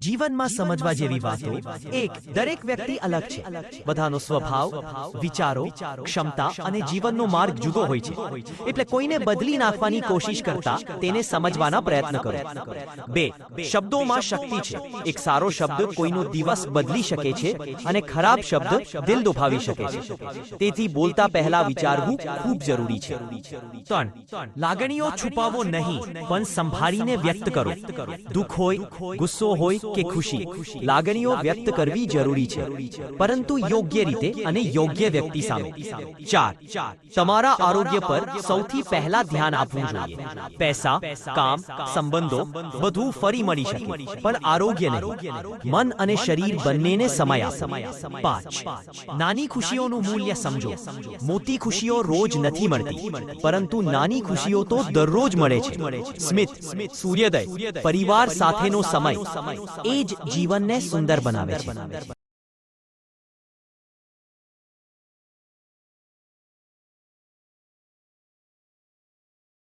જીવનમાં સમજવા જેવી વાતો એક દરેક વ્યક્તિ અલગ છે બધાનો સ્વભાવ વિચારો ક્ષમતા અને જીવનનો માર્ગ જુદો હોય છે એટલે કોઈને બદલી નાખવાની કોશિશ કરતા તેને સમજવાના પ્રયત્ન કરો બે શબ્દોમાં શક્તિ છે એક સારો શબ્દ કોઈનો દિવસ બદલી શકે છે અને ખરાબ શબ્દ દિલ દુભાવી શકે છે તેથી બોલતા પહેલા વિચારવું ખૂબ જરૂરી છે ત્રણ લાગણીઓ છુપાવો નહીં પણ સંભાળીને વ્યક્ત કરો દુઃખ હોય ગુસ્સો હોય કે ખુશી લાગણીઓ વ્યક્ત કરવી જરૂરી છે પરંતુ યોગ્ય રીતે અને યોગ્ય વ્યક્તિ સામે ચાર તમારા આરોગ્ય પર સૌથી પહેલા ધ્યાન આપવું જોઈએ પૈસા કામ સંબંધો બધું ફરી મળી શકે પણ આરોગ્ય નહીં મન અને શરીર બંનેને સમય આપો પાંચ નાની ખુશીઓનું મૂલ્ય સમજો મોટી ખુશીઓ રોજ નથી મળતી પરંતુ નાની ખુશીઓ તો દરરોજ મળે છે સ્મિત સૂર્યોદય પરિવાર સાથેનો સમય એ જ જીવનને સુંદર બનાવે છે